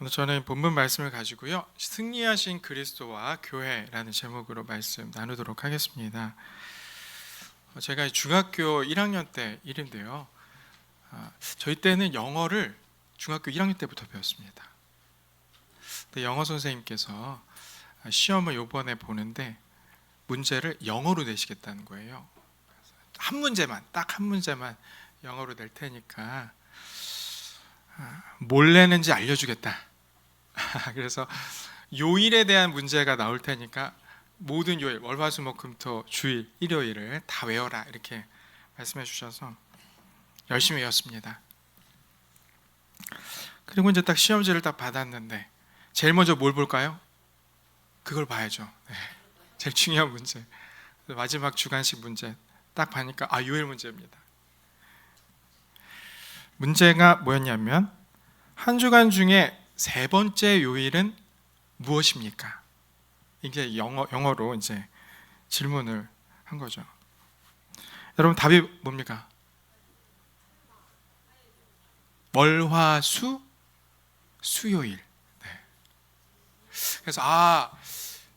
오늘 저는 본문 말씀을 가지고요, 승리하신 그리스도와 교회라는 제목으로 말씀 나누도록 하겠습니다. 제가 중학교 1학년 때 일인데요, 저희 때는 영어를 중학교 1학년 때부터 배웠습니다. 근데 영어 선생님께서 시험을 요번에 보는데 문제를 영어로 내시겠다는 거예요. 한 문제만, 딱 한 문제만 영어로 낼 테니까 뭘 내는지 알려주겠다. 그래서 요일에 대한 문제가 나올 테니까 모든 요일, 월화수목금토 주일, 일요일을 다 외워라, 이렇게 말씀해 주셔서 열심히 외웠습니다. 그리고 이제 딱 시험지를 딱 받았는데 제일 먼저 뭘 볼까요? 그걸 봐야죠. 네. 제일 중요한 문제, 마지막 주간식 문제 딱 보니까 요일 문제입니다. 문제가 뭐였냐면, 한 주간 중에 세 번째 요일은 무엇입니까? 이게 영어로 이제 질문을 한 거죠. 여러분, 답이 뭡니까? 월화수 수요일. 네. 그래서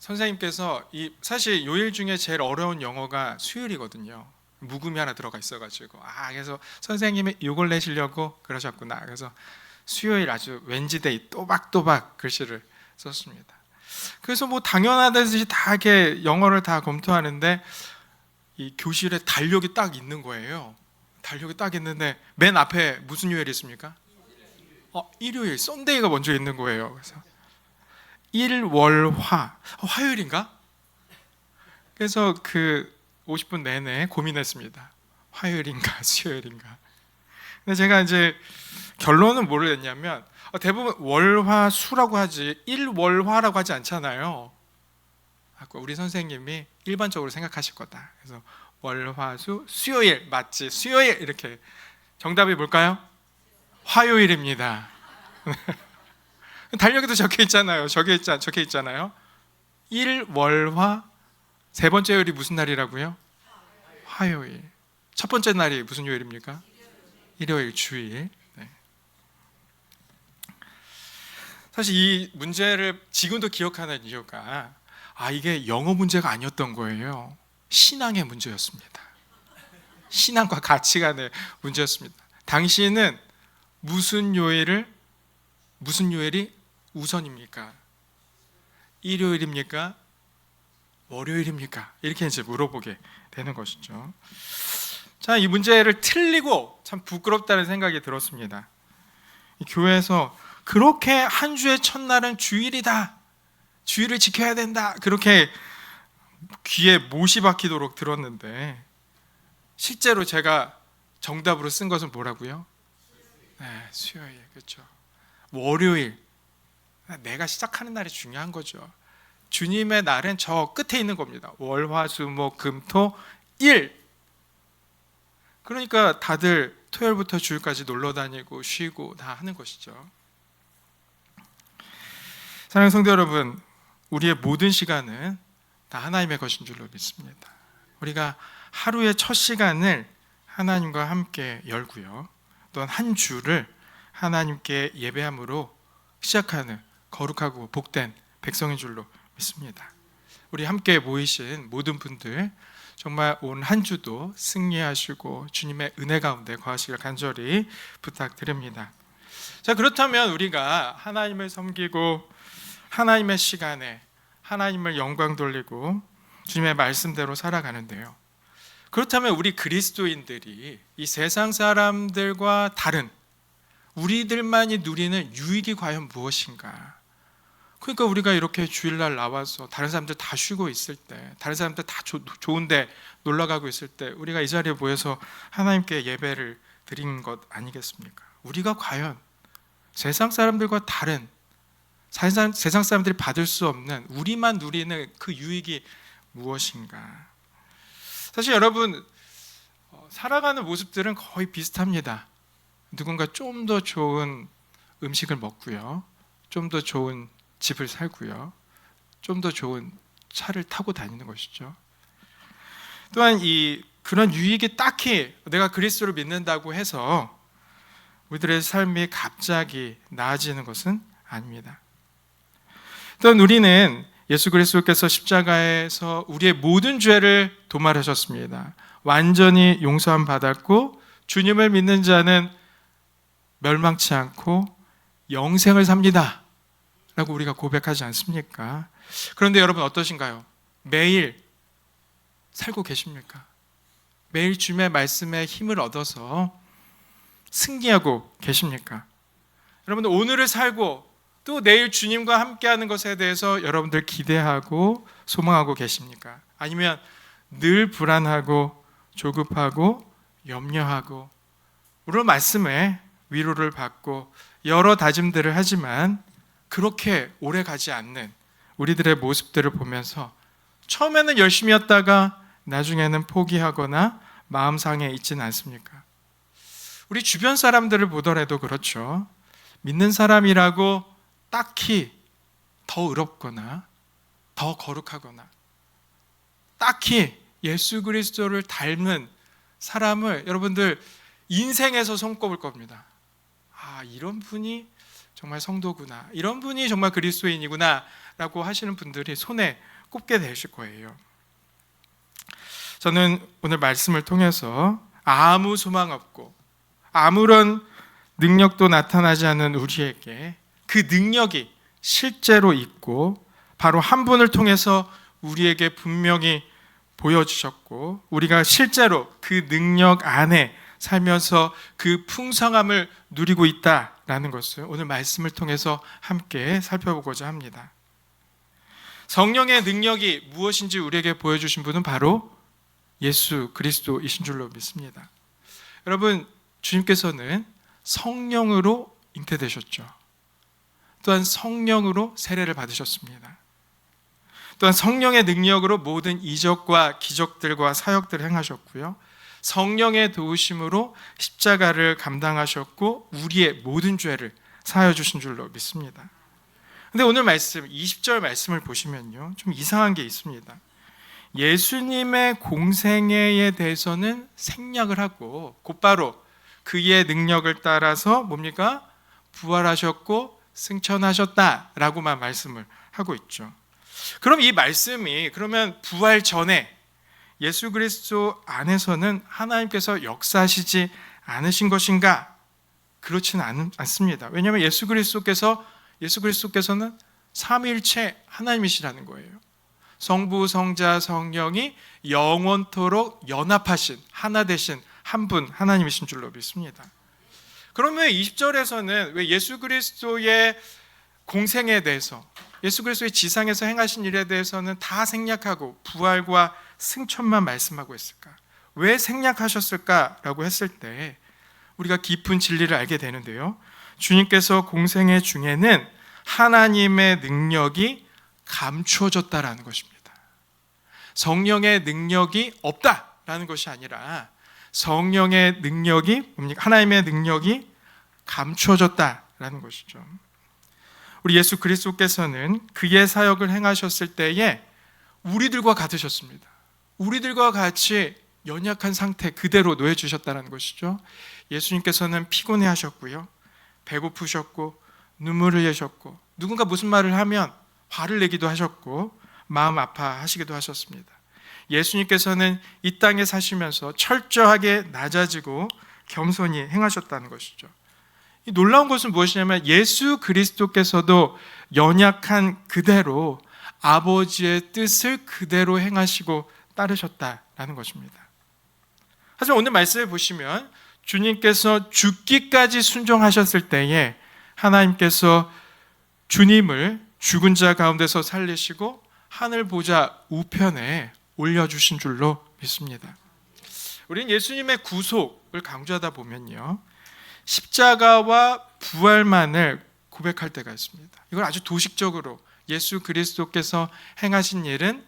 선생님께서 사실 요일 중에 제일 어려운 영어가 수요일이거든요. 묵음이 하나 들어가 있어가지고 그래서 선생님이 이걸 내시려고 그러셨구나. 그래서 수요일 아주 웬지데이 또박또박 글씨를 썼습니다. 그래서 뭐 당연하듯이 다 이렇게 영어를 다 검토하는데 이 교실에 달력이 딱 있는 거예요. 달력이 딱 있는데 맨 앞에 무슨 요일이 있습니까? 일요일, 썬데이가 먼저 있는 거예요. 그래서 일월화, 화요일인가? 그래서 50분 내내 고민했습니다. 화요일인가 수요일인가. 근데 제가 이제 결론은 뭐를 냈냐면, 대부분 월화수라고 하지 일월화라고 하지 않잖아요. 우리 선생님이 일반적으로 생각하실 거다. 그래서 월화수 수요일 맞지? 수요일, 이렇게. 정답이 뭘까요? 화요일입니다. 달력에도 적혀 있잖아요. 적혀 있잖아요. 일월화, 세 번째 요일이 무슨 날이라고요? 화요일. 첫 번째 날이 무슨 요일입니까? 일요일, 주일. 네. 사실 이 문제를 지금도 기억하는 이유가 이게 영어 문제가 아니었던 거예요. 신앙의 문제였습니다. 신앙과 가치관의 문제였습니다. 당시에는 무슨 요일이 우선입니까? 일요일입니까? 월요일입니까? 이렇게 이제 물어보게 되는 것이죠. 자, 이 문제를 틀리고 참 부끄럽다는 생각이 들었습니다. 이 교회에서 그렇게 한 주의 첫날은 주일이다, 주일을 지켜야 된다, 그렇게 귀에 못이 박히도록 들었는데, 실제로 제가 정답으로 쓴 것은 뭐라고요? 네, 수요일. 그렇죠. 월요일, 내가 시작하는 날이 중요한 거죠. 주님의 날은 저 끝에 있는 겁니다. 월화수목금토 일. 그러니까 다들 토요일부터 주일까지 놀러 다니고 쉬고 다 하는 것이죠. 사랑하는 성도 여러분, 우리의 모든 시간은 다 하나님의 것인 줄로 믿습니다. 우리가 하루의 첫 시간을 하나님과 함께 열고요, 또한 한 주를 하나님께 예배함으로 시작하는 거룩하고 복된 백성인 줄로 믿습니다. 우리 함께 모이신 모든 분들, 정말 온 한 주도 승리하시고 주님의 은혜 가운데 거하시길 간절히 부탁드립니다. 자, 그렇다면 우리가 하나님을 섬기고 하나님의 시간에 하나님을 영광 돌리고 주님의 말씀대로 살아가는데요, 그렇다면 우리 그리스도인들이 이 세상 사람들과 다른, 우리들만이 누리는 유익이 과연 무엇인가? 그러니까 우리가 이렇게 주일날 나와서 다른 사람들 다 쉬고 있을 때, 다른 사람들 다 좋은데 놀러가고 있을 때 우리가 이 자리에 모여서 하나님께 예배를 드린 것 아니겠습니까? 우리가 과연 세상 사람들과 다른, 세상 사람들이 받을 수 없는, 우리만 누리는 그 유익이 무엇인가? 사실 여러분, 살아가는 모습들은 거의 비슷합니다. 누군가 좀 더 좋은 음식을 먹고요, 좀 더 좋은 집을 살고요, 좀 더 좋은 차를 타고 다니는 것이죠. 또한 그런 유익이 딱히 내가 그리스도를 믿는다고 해서 우리들의 삶이 갑자기 나아지는 것은 아닙니다. 또한 우리는 예수 그리스도께서 십자가에서 우리의 모든 죄를 도말하셨습니다. 완전히 용서함 받았고 주님을 믿는 자는 멸망치 않고 영생을 삽니다 라고 우리가 고백하지 않습니까? 그런데 여러분 어떠신가요? 매일 살고 계십니까? 매일 주님의 말씀에 힘을 얻어서 승리하고 계십니까? 여러분들 오늘을 살고 또 내일 주님과 함께하는 것에 대해서 여러분들 기대하고 소망하고 계십니까? 아니면 늘 불안하고 조급하고 염려하고 물론 말씀에 위로를 받고 여러 다짐들을 하지만 그렇게 오래 가지 않는 우리들의 모습들을 보면서 처음에는 열심히 했다가 나중에는 포기하거나 마음상에 있지는 않습니까? 우리 주변 사람들을 보더라도 그렇죠. 믿는 사람이라고 딱히 더 의롭거나 더 거룩하거나 딱히 예수 그리스도를 닮은 사람을 여러분들 인생에서 손꼽을 겁니다. 아, 이런 분이 정말 성도구나, 이런 분이 정말 그리스도인이구나 라고 하시는 분들이 손에 꼽게 되실 거예요. 저는 오늘 말씀을 통해서 아무 소망 없고 아무런 능력도 나타나지 않는 우리에게 그 능력이 실제로 있고 바로 한 분을 통해서 우리에게 분명히 보여주셨고 우리가 실제로 그 능력 안에 살면서 그 풍성함을 누리고 있다라는 것을 오늘 말씀을 통해서 함께 살펴보고자 합니다. 성령의 능력이 무엇인지 우리에게 보여주신 분은 바로 예수 그리스도이신 줄로 믿습니다. 여러분, 주님께서는 성령으로 잉태되셨죠. 또한 성령으로 세례를 받으셨습니다. 또한 성령의 능력으로 모든 이적과 기적들과 사역들을 행하셨고요. 성령의 도우심으로 십자가를 감당하셨고 우리의 모든 죄를 사하여 주신 줄로 믿습니다. 근데 오늘 말씀 20절 말씀을 보시면요, 좀 이상한 게 있습니다. 예수님의 공생애에 대해서는 생략을 하고 곧바로 그의 능력을 따라서 뭡니까? 부활하셨고 승천하셨다라고만 말씀을 하고 있죠. 그럼 이 말씀이 그러면 부활 전에 예수 그리스도 안에서는 하나님께서 역사하시지 않으신 것인가? 그렇지는 않습니다. 왜냐하면 예수 그리스도께서는 삼위일체 하나님이시라는 거예요. 성부, 성자, 성령이 영원토록 연합하신 하나 되신 한 분 하나님이신 줄로 믿습니다. 그러면 20절에서는 왜 예수 그리스도의 공생에 대해서 예수 그리스도의 지상에서 행하신 일에 대해서는 다 생략하고 부활과 승천만 말씀하고 있을까? 왜 생략하셨을까라고 했을 때 우리가 깊은 진리를 알게 되는데요. 주님께서 공생애 중에는 하나님의 능력이 감추어졌다라는 것입니다. 성령의 능력이 없다라는 것이 아니라 성령의 능력이 뭡니까? 하나님의 능력이 감추어졌다라는 것이죠. 우리 예수 그리스도께서는 그의 사역을 행하셨을 때에 우리들과 같으셨습니다. 우리들과 같이 연약한 상태 그대로 놓여 주셨다는 것이죠. 예수님께서는 피곤해하셨고요, 배고프셨고 눈물을 흘리셨고 누군가 무슨 말을 하면 화를 내기도 하셨고 마음 아파하시기도 하셨습니다. 예수님께서는 이 땅에 사시면서 철저하게 낮아지고 겸손히 행하셨다는 것이죠. 이 놀라운 것은 무엇이냐면 예수 그리스도께서도 연약한 그대로 아버지의 뜻을 그대로 행하시고 따르셨다라는 것입니다. 하지만 오늘 말씀을 보시면 주님께서 죽기까지 순종하셨을 때에 하나님께서 주님을 죽은 자 가운데서 살리시고 하늘 보좌 우편에 올려주신 줄로 믿습니다. 우리는 예수님의 구속을 강조하다 보면요, 십자가와 부활만을 고백할 때가 있습니다. 이걸 아주 도식적으로 예수 그리스도께서 행하신 일은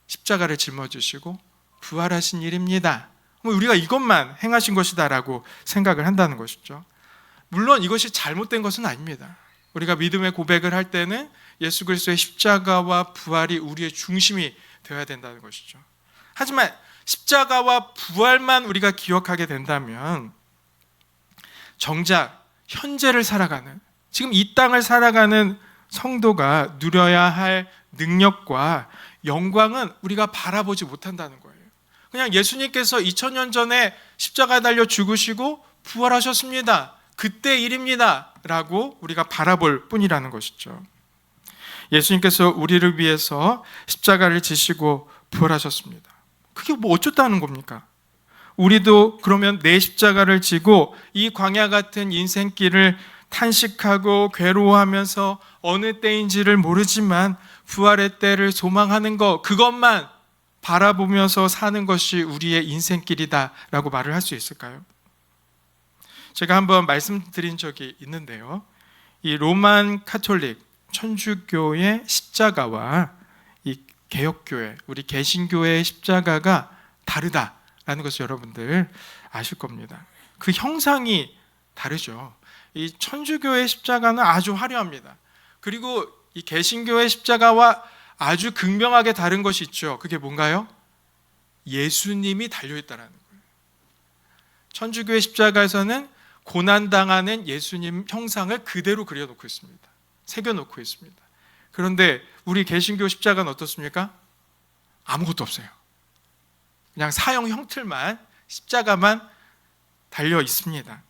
십자가를 짊어지시고 부활하신 일입니다. 우리가 이것만 행하신 것이다라고 생각을 한다는 것이죠. 물론 이것이 잘못된 것은 아닙니다. 우리가 믿음의 고백을 할 때는 예수 그리스도의 십자가와 부활이 우리의 중심이 되어야 된다는 것이죠. 하지만 십자가와 부활만 우리가 기억하게 된다면 정작 현재를 살아가는 지금 이 땅을 살아가는 성도가 누려야 할 능력과 영광은 우리가 바라보지 못한다는 거예요. 그냥 예수님께서 2000년 전에 십자가에 달려 죽으시고 부활하셨습니다. 그때 일입니다. 라고 우리가 바라볼 뿐이라는 것이죠. 예수님께서 우리를 위해서 십자가를 지시고 부활하셨습니다. 그게 뭐 어쩌다는 겁니까? 우리도 그러면 내 십자가를 지고 이 광야 같은 인생길을 탄식하고 괴로워하면서 어느 때인지를 모르지만 부활의 때를 소망하는 것, 그것만 바라보면서 사는 것이 우리의 인생길이다라고 말을 할 수 있을까요? 제가 한번 말씀드린 적이 있는데요. 이 로만 카톨릭 천주교의 십자가와 이 개혁교회, 우리 개신교회의 십자가가 다르다라는 것을 여러분들 아실 겁니다. 그 형상이 다르죠. 이 천주교의 십자가는 아주 화려합니다. 그리고 이 개신교의 십자가와 아주 극명하게 다른 것이 있죠. 그게 뭔가요? 예수님이 달려있다는 거예요. 천주교의 십자가에서는 고난당하는 예수님 형상을 그대로 그려놓고 있습니다. 새겨놓고 있습니다. 그런데 우리 개신교 십자가는 어떻습니까? 아무것도 없어요. 그냥 사형 형틀만, 십자가만 달려 있습니다.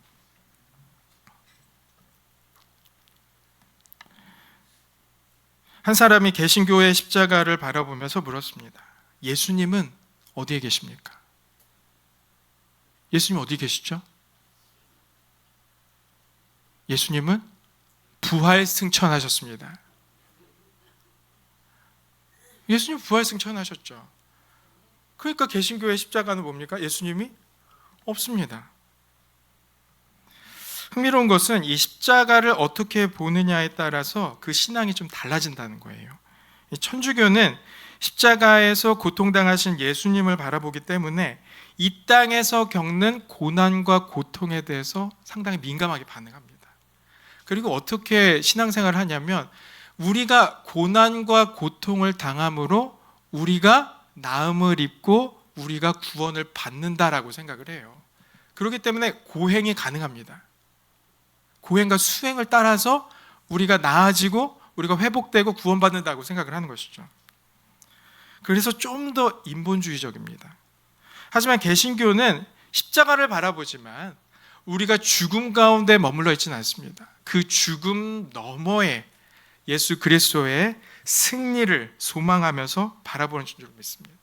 한 사람이 개신교의 십자가를 바라보면서 물었습니다. 예수님은 어디에 계십니까? 예수님 어디 계시죠? 예수님은 부활 승천하셨습니다. 예수님 부활 승천하셨죠. 그러니까 개신교의 십자가는 뭡니까? 예수님이 없습니다. 흥미로운 것은 이 십자가를 어떻게 보느냐에 따라서 그 신앙이 좀 달라진다는 거예요. 천주교는 십자가에서 고통당하신 예수님을 바라보기 때문에 이 땅에서 겪는 고난과 고통에 대해서 상당히 민감하게 반응합니다. 그리고 어떻게 신앙생활을 하냐면 우리가 고난과 고통을 당함으로 우리가 나음을 입고 우리가 구원을 받는다라고 생각을 해요. 그렇기 때문에 고행이 가능합니다. 고행과 수행을 따라서 우리가 나아지고 우리가 회복되고 구원받는다고 생각을 하는 것이죠. 그래서 좀 더 인본주의적입니다. 하지만 개신교는 십자가를 바라보지만 우리가 죽음 가운데 머물러 있지는 않습니다. 그 죽음 너머에 예수 그리스도의 승리를 소망하면서 바라보는 줄 믿습니다.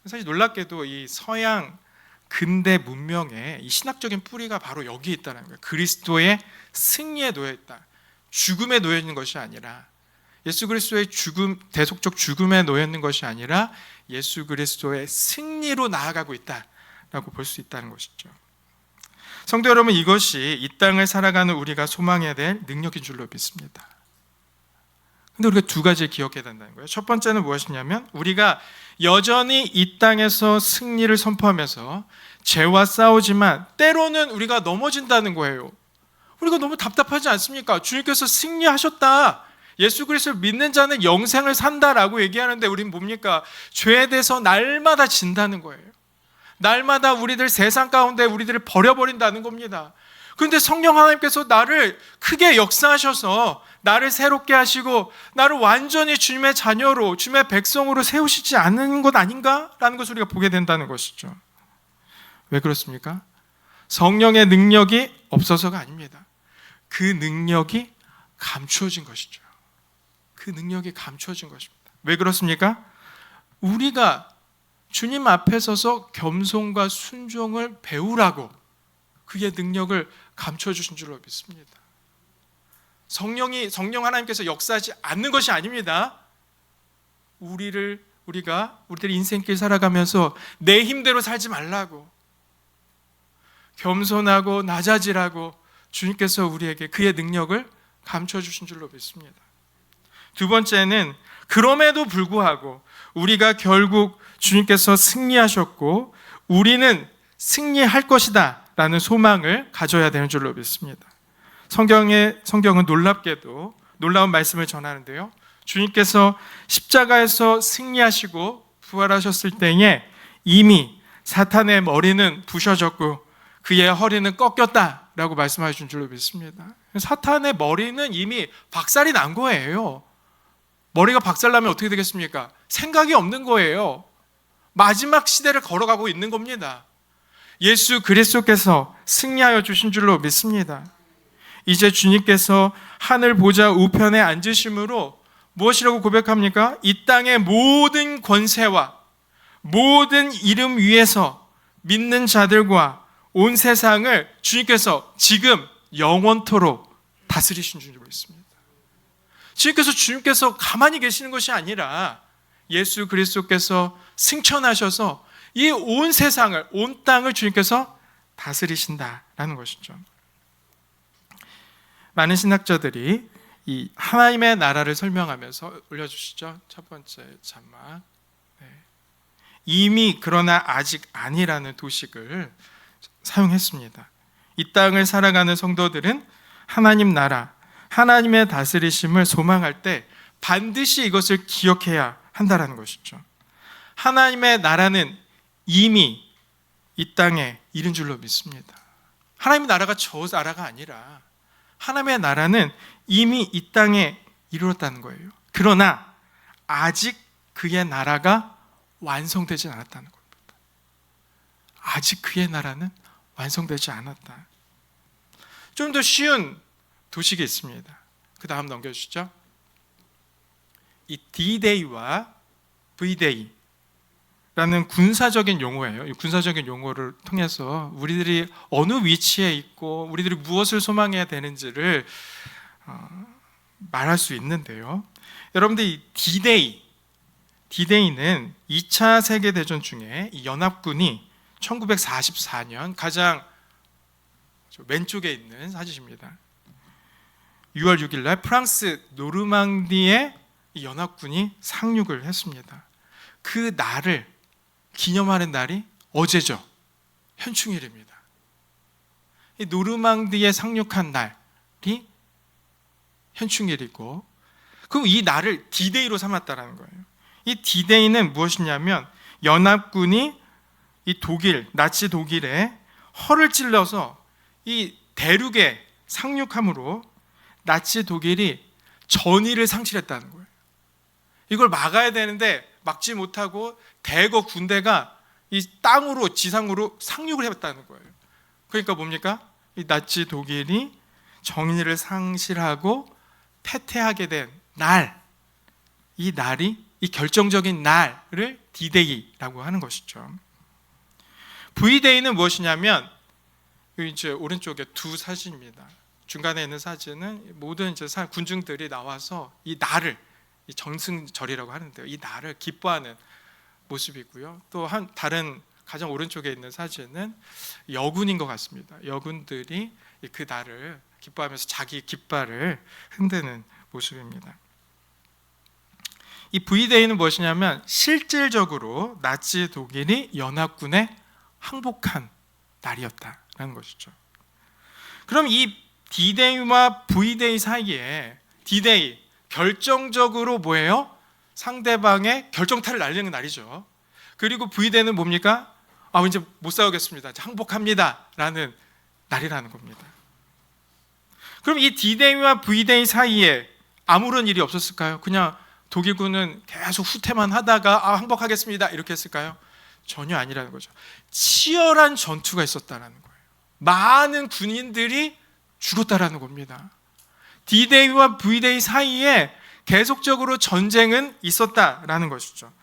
사실 놀랍게도 이 서양 근대 문명의 이 신학적인 뿌리가 바로 여기 있다는 거예요. 그리스도의 승리에 놓여 있다. 죽음에 놓여 있는 것이 아니라 예수 그리스도의 죽음, 대속적 죽음에 놓여 있는 것이 아니라 예수 그리스도의 승리로 나아가고 있다라고 볼 수 있다는 것이죠. 성도 여러분, 이것이 이 땅을 살아가는 우리가 소망해야 될 능력인 줄로 믿습니다. 근데 우리가 두 가지를 기억해야 된다는 거예요. 첫 번째는 무엇이냐면 우리가 여전히 이 땅에서 승리를 선포하면서 죄와 싸우지만 때로는 우리가 넘어진다는 거예요. 우리가 너무 답답하지 않습니까? 주님께서 승리하셨다. 예수 그리스도를 믿는 자는 영생을 산다라고 얘기하는데 우리는 뭡니까? 죄에 대해서 날마다 진다는 거예요. 날마다 우리들 세상 가운데 우리들을 버려버린다는 겁니다. 그런데 성령 하나님께서 나를 크게 역사하셔서 나를 새롭게 하시고 나를 완전히 주님의 자녀로 주님의 백성으로 세우시지 않는 것 아닌가라는 것을 우리가 보게 된다는 것이죠. 왜 그렇습니까? 성령의 능력이 없어서가 아닙니다. 그 능력이 감추어진 것이죠. 그 능력이 감추어진 것입니다. 왜 그렇습니까? 우리가 주님 앞에 서서 겸손과 순종을 배우라고 그의 능력을 감춰주신 줄로 믿습니다. 성령 하나님께서 역사하지 않는 것이 아닙니다. 우리들의 인생길 살아가면서 내 힘대로 살지 말라고 겸손하고 낮아지라고 주님께서 우리에게 그의 능력을 감춰주신 줄로 믿습니다. 두 번째는 그럼에도 불구하고 우리가 결국 주님께서 승리하셨고 우리는 승리할 것이다 라는 소망을 가져야 되는 줄로 믿습니다. 성경은 놀랍게도 놀라운 말씀을 전하는데요. 주님께서 십자가에서 승리하시고 부활하셨을 때에 이미 사탄의 머리는 부셔졌고 그의 허리는 꺾였다라고 말씀하신 줄로 믿습니다. 사탄의 머리는 이미 박살이 난 거예요. 머리가 박살나면 어떻게 되겠습니까? 생각이 없는 거예요. 마지막 시대를 걸어가고 있는 겁니다. 예수 그리스도께서 승리하여 주신 줄로 믿습니다. 이제 주님께서 하늘 보좌 우편에 앉으심으로 무엇이라고 고백합니까? 이 땅의 모든 권세와 모든 이름 위에서 믿는 자들과 온 세상을 주님께서 지금 영원토록 다스리신 줄로 믿습니다. 주님께서 가만히 계시는 것이 아니라 예수 그리스도께서 승천하셔서 이 온 세상을, 온 땅을 주님께서 다스리신다라는 것이죠. 많은 신학자들이 이 하나님의 나라를 설명하면서 올려주시죠. 첫 번째 자막. 이미 그러나 아직 아니라는 도식을 사용했습니다. 이 땅을 살아가는 성도들은 하나님 나라, 하나님의 다스리심을 소망할 때 반드시 이것을 기억해야 한다는 것이죠. 하나님의 나라는 이미 이 땅에 이른 줄로 믿습니다. 하나님의 나라가 저 나라가 아니라 하나님의 나라는 이미 이 땅에 이르렀다는 거예요. 그러나 아직 그의 나라가 완성되지 않았다는 겁니다. 아직 그의 나라는 완성되지 않았다. 좀 더 쉬운 도식이 있습니다. 그 다음 넘겨주시죠. 이 D-Day와 V-Day 라는 군사적인 용어예요. 이 군사적인 용어를 통해서 우리들이 어느 위치에 있고 우리들이 무엇을 소망해야 되는지를 말할 수 있는데요. 여러분들 이 D-Day는 2차 세계대전 중에 이 연합군이 1944년 가장 왼쪽에 있는 사진입니다. 6월 6일 날 프랑스 노르망디에 연합군이 상륙을 했습니다. 그 날을 기념하는 날이 어제죠. 현충일입니다. 이 노르망디에 상륙한 날이 현충일이고, 그리고 이 날을 D-Day로 삼았다는 거예요. 이 D-Day는 무엇이냐면 연합군이 이 독일, 나치 독일에 허를 찔러서 이 대륙에 상륙함으로 나치 독일이 전의를 상실했다는 거예요. 이걸 막아야 되는데 막지 못하고 대거 군대가 이 땅으로, 지상으로 상륙을 했다는 거예요. 그러니까 뭡니까? 이 나치 독일이 정의를 상실하고 패퇴하게 된 날, 이 날이, 이 결정적인 날을 D-Day라고 하는 것이죠. V-Day는 무엇이냐면, 이제 오른쪽에 두 사진입니다. 중간에 있는 사진은 모든 이제 군중들이 나와서 이 날을, 이 정승절이라고 하는데요. 이 날을 기뻐하는 모습이고요. 또 다른 가장 오른쪽에 있는 사진은 여군인 것 같습니다. 여군들이 그 날을 기뻐하면서 자기 깃발을 흔드는 모습입니다. 이 V-Day는 무엇이냐면 실질적으로 나치 독일이 연합군에 항복한 날이었다라는 것이죠. 그럼 이 D-Day와 V-Day 사이에 D-Day 결정적으로 뭐예요? 상대방의 결정타를 날리는 날이죠. 그리고 V-Day는 뭡니까? 이제 못 싸우겠습니다. 항복합니다. 라는 날이라는 겁니다. 그럼 이 D-Day와 V-Day 사이에 아무런 일이 없었을까요? 그냥 독일군은 계속 후퇴만 하다가 항복하겠습니다. 이렇게 했을까요? 전혀 아니라는 거죠. 치열한 전투가 있었다는 거예요. 많은 군인들이 죽었다라는 겁니다. D-Day와 V-Day 사이에 계속적으로 전쟁은 있었다라는 것이죠.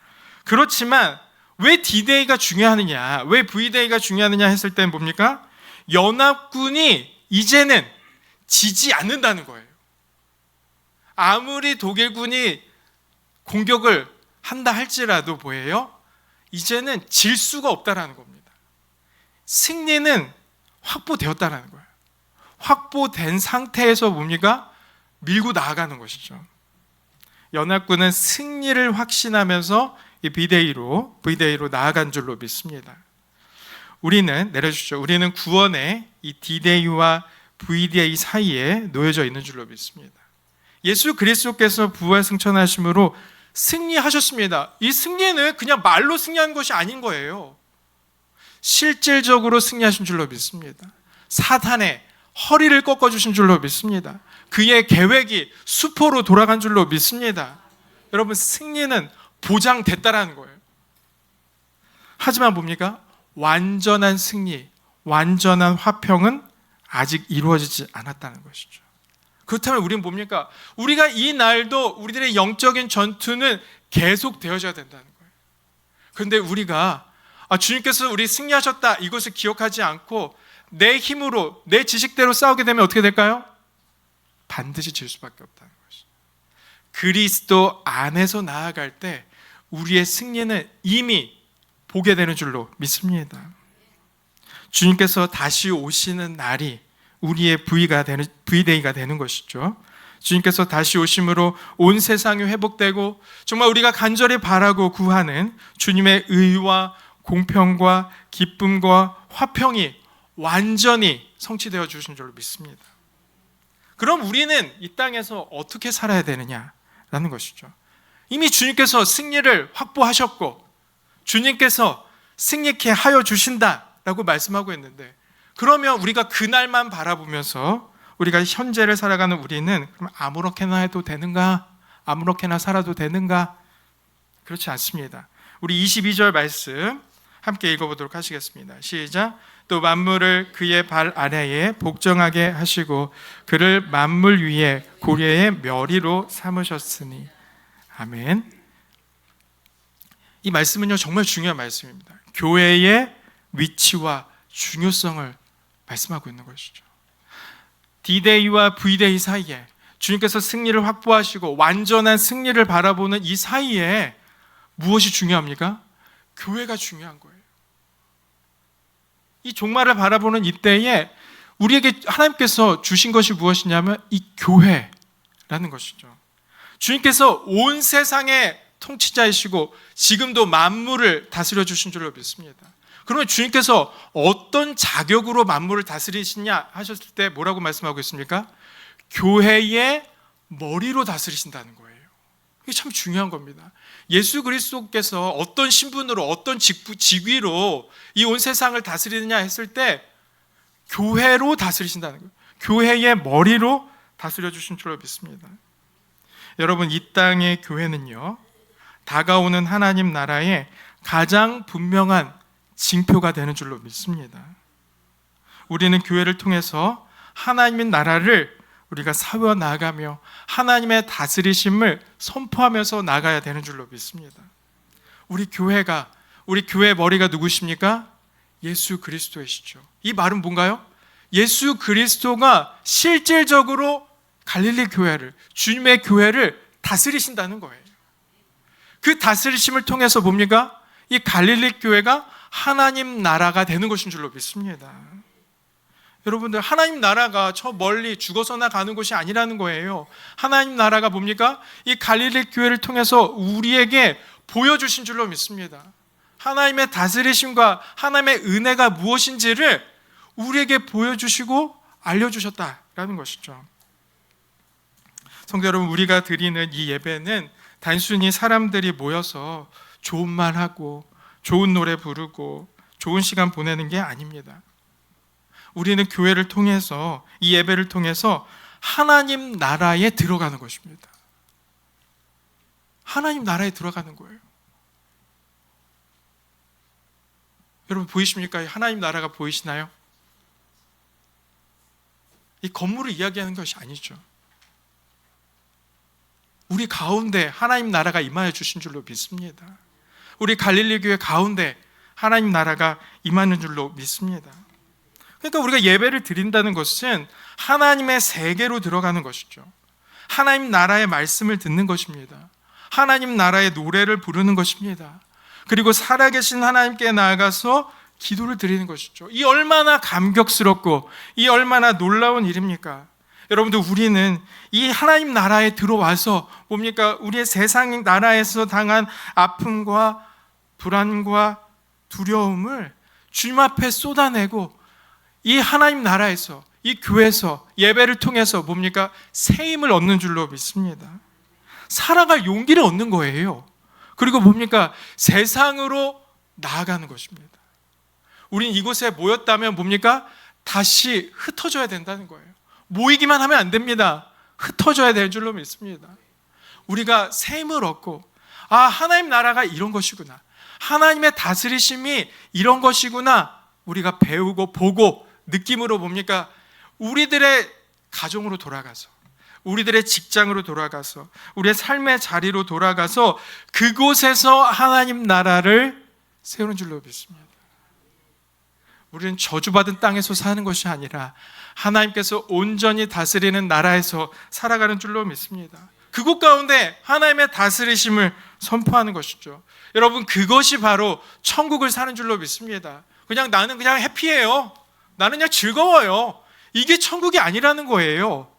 그렇지만 왜 D-Day가 중요하느냐, 왜 V-Day가 중요하느냐 했을 땐 뭡니까? 연합군이 이제는 지지 않는다는 거예요. 아무리 독일군이 공격을 한다 할지라도 뭐예요? 이제는 질 수가 없다라는 겁니다. 승리는 확보되었다라는 거예요. 확보된 상태에서 뭡니까? 밀고 나아가는 것이죠. 연합군은 승리를 확신하면서 이 V-Day로 나아간 줄로 믿습니다. 우리는 구원의 이 D-Day와 V-Day 사이에 놓여져 있는 줄로 믿습니다. 예수 그리스도께서 부활 승천하심으로 승리하셨습니다. 이 승리는 그냥 말로 승리한 것이 아닌 거예요. 실질적으로 승리하신 줄로 믿습니다. 사탄의 허리를 꺾어주신 줄로 믿습니다. 그의 계획이 수포로 돌아간 줄로 믿습니다. 여러분, 승리는 보장됐다라는 거예요. 하지만 뭡니까? 완전한 승리, 완전한 화평은 아직 이루어지지 않았다는 것이죠. 그렇다면 우리는 뭡니까? 우리가 이 날도 우리들의 영적인 전투는 계속 되어져야 된다는 거예요. 그런데 우리가 주님께서 우리 승리하셨다 이것을 기억하지 않고 내 힘으로, 내 지식대로 싸우게 되면 어떻게 될까요? 반드시 질 수밖에 없다는 것이죠. 그리스도 안에서 나아갈 때 우리의 승리는 이미 보게 되는 줄로 믿습니다. 주님께서 다시 오시는 날이 우리의 V-Day가 되는 것이죠. 주님께서 다시 오심으로 온 세상이 회복되고 정말 우리가 간절히 바라고 구하는 주님의 의와 공평과 기쁨과 화평이 완전히 성취되어 주신 줄로 믿습니다. 그럼 우리는 이 땅에서 어떻게 살아야 되느냐라는 것이죠. 이미 주님께서 승리를 확보하셨고 주님께서 승리케 하여 주신다라고 말씀하고 있는데, 그러면 우리가 그날만 바라보면서 우리가 현재를 살아가는 우리는 그럼 아무렇게나 해도 되는가? 아무렇게나 살아도 되는가? 그렇지 않습니다. 우리 22절 말씀 함께 읽어보도록 하시겠습니다. 시작. 또 만물을 그의 발 아래에 복종하게 하시고 그를 만물 위에 고려의 멸위로 삼으셨으니. 아멘. 이 말씀은요 정말 중요한 말씀입니다. 교회의 위치와 중요성을 말씀하고 있는 것이죠. D-Day와 V-Day 사이에 주님께서 승리를 확보하시고 완전한 승리를 바라보는 이 사이에 무엇이 중요합니까? 교회가 중요한 거예요. 이 종말을 바라보는 이때에 우리에게 하나님께서 주신 것이 무엇이냐면 이 교회라는 것이죠. 주님께서 온 세상의 통치자이시고 지금도 만물을 다스려 주신 줄로 믿습니다. 그러면 주님께서 어떤 자격으로 만물을 다스리시냐 하셨을 때 뭐라고 말씀하고 있습니까? 교회의 머리로 다스리신다는 거예요. 이게 참 중요한 겁니다. 예수 그리스도께서 어떤 신분으로 어떤 직위로 이 온 세상을 다스리느냐 했을 때 교회로 다스리신다는 거예요. 교회의 머리로 다스려 주신 줄로 믿습니다. 여러분, 이 땅의 교회는요 다가오는 하나님 나라의 가장 분명한 징표가 되는 줄로 믿습니다. 우리는 교회를 통해서 하나님의 나라를 우리가 세워 나가며 하나님의 다스리심을 선포하면서 나가야 되는 줄로 믿습니다. 우리 교회의 머리가 누구십니까? 예수 그리스도이시죠. 이 말은 뭔가요? 예수 그리스도가 실질적으로 갈릴리 교회를, 주님의 교회를 다스리신다는 거예요. 그 다스리심을 통해서 뭡니까? 이 갈릴리 교회가 하나님 나라가 되는 것인 줄로 믿습니다. 여러분들, 하나님 나라가 저 멀리 죽어서나 가는 곳이 아니라는 거예요. 하나님 나라가 뭡니까? 이 갈릴리 교회를 통해서 우리에게 보여주신 줄로 믿습니다. 하나님의 다스리심과 하나님의 은혜가 무엇인지를 우리에게 보여주시고 알려주셨다라는 것이죠. 성도 여러분, 우리가 드리는 이 예배는 단순히 사람들이 모여서 좋은 말 하고 좋은 노래 부르고 좋은 시간 보내는 게 아닙니다. 우리는 교회를 통해서, 이 예배를 통해서 하나님 나라에 들어가는 것입니다. 하나님 나라에 들어가는 거예요. 여러분 보이십니까? 하나님 나라가 보이시나요? 이 건물을 이야기하는 것이 아니죠. 우리 가운데 하나님 나라가 임하여 주신 줄로 믿습니다. 우리 갈릴리 교회 가운데 하나님 나라가 임하는 줄로 믿습니다. 그러니까 우리가 예배를 드린다는 것은 하나님의 세계로 들어가는 것이죠. 하나님 나라의 말씀을 듣는 것입니다. 하나님 나라의 노래를 부르는 것입니다. 그리고 살아계신 하나님께 나아가서 기도를 드리는 것이죠. 이 얼마나 감격스럽고 이 얼마나 놀라운 일입니까? 여러분들, 우리는 이 하나님 나라에 들어와서 뭡니까? 우리의 세상 나라에서 당한 아픔과 불안과 두려움을 주님 앞에 쏟아내고 이 하나님 나라에서, 이 교회에서 예배를 통해서 뭡니까? 새 힘을 얻는 줄로 믿습니다. 살아갈 용기를 얻는 거예요. 그리고 뭡니까? 세상으로 나아가는 것입니다. 우린 이곳에 모였다면 뭡니까? 다시 흩어져야 된다는 거예요. 모이기만 하면 안 됩니다. 흩어져야 될 줄로 믿습니다. 우리가 새 힘을 얻고 하나님 나라가 이런 것이구나, 하나님의 다스리심이 이런 것이구나, 우리가 배우고 보고 느낌으로 뭡니까? 우리들의 가정으로 돌아가서, 우리들의 직장으로 돌아가서, 우리의 삶의 자리로 돌아가서 그곳에서 하나님 나라를 세우는 줄로 믿습니다. 우리는 저주받은 땅에서 사는 것이 아니라 하나님께서 온전히 다스리는 나라에서 살아가는 줄로 믿습니다. 그곳 가운데 하나님의 다스리심을 선포하는 것이죠. 여러분, 그것이 바로 천국을 사는 줄로 믿습니다. 나는 그냥 해피해요, 나는 그냥 즐거워요, 이게 천국이 아니라는 거예요.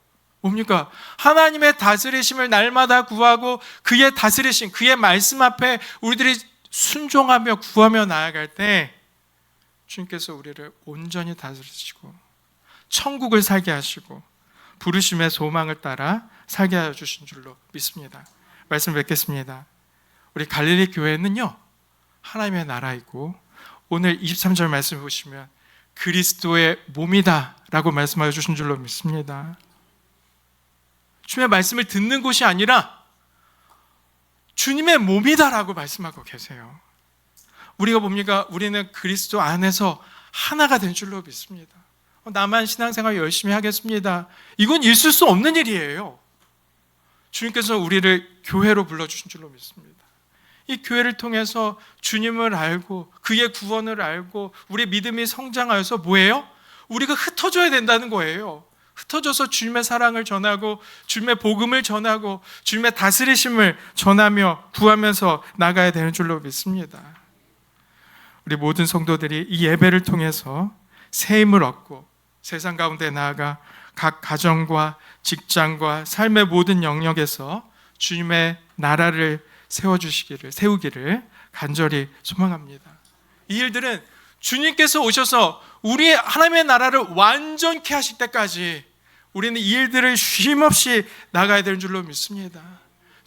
뭡니까? 하나님의 다스리심을 날마다 구하고 그의 다스리심, 그의 말씀 앞에 우리들이 순종하며 구하며 나아갈 때 주님께서 우리를 온전히 다스리시고 천국을 살게 하시고 부르심의 소망을 따라 살게 하여 주신 줄로 믿습니다. 말씀 뵙겠습니다. 우리 갈릴리 교회는요, 하나님의 나라이고 오늘 23절 말씀 보시면 그리스도의 몸이다 라고 말씀하여 주신 줄로 믿습니다. 주님의 말씀을 듣는 곳이 아니라 주님의 몸이다 라고 말씀하고 계세요. 우리가 뭡니까? 우리는 그리스도 안에서 하나가 된 줄로 믿습니다. 나만 신앙생활 열심히 하겠습니다, 이건 있을 수 없는 일이에요. 주님께서 우리를 교회로 불러주신 줄로 믿습니다. 이 교회를 통해서 주님을 알고 그의 구원을 알고 우리의 믿음이 성장하여서 뭐예요? 우리가 흩어져야 된다는 거예요. 흩어져서 주님의 사랑을 전하고 주님의 복음을 전하고 주님의 다스리심을 전하며 구하면서 나가야 되는 줄로 믿습니다. 우리 모든 성도들이 이 예배를 통해서 새 힘을 얻고 세상 가운데 나아가 각 가정과 직장과 삶의 모든 영역에서 주님의 나라를 세우기를 간절히 소망합니다. 이 일들은 주님께서 오셔서 우리 하나님의 나라를 완전케 하실 때까지 우리는 이 일들을 쉼없이 나가야 되는 줄로 믿습니다.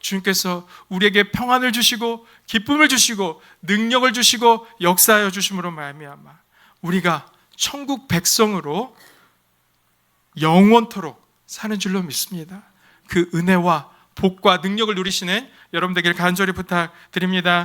주님께서 우리에게 평안을 주시고 기쁨을 주시고 능력을 주시고 역사하여 주심으로 말미암아 우리가 천국 백성으로 영원토록 사는 줄로 믿습니다. 그 은혜와 복과 능력을 누리시는 여러분 되길 간절히 부탁드립니다.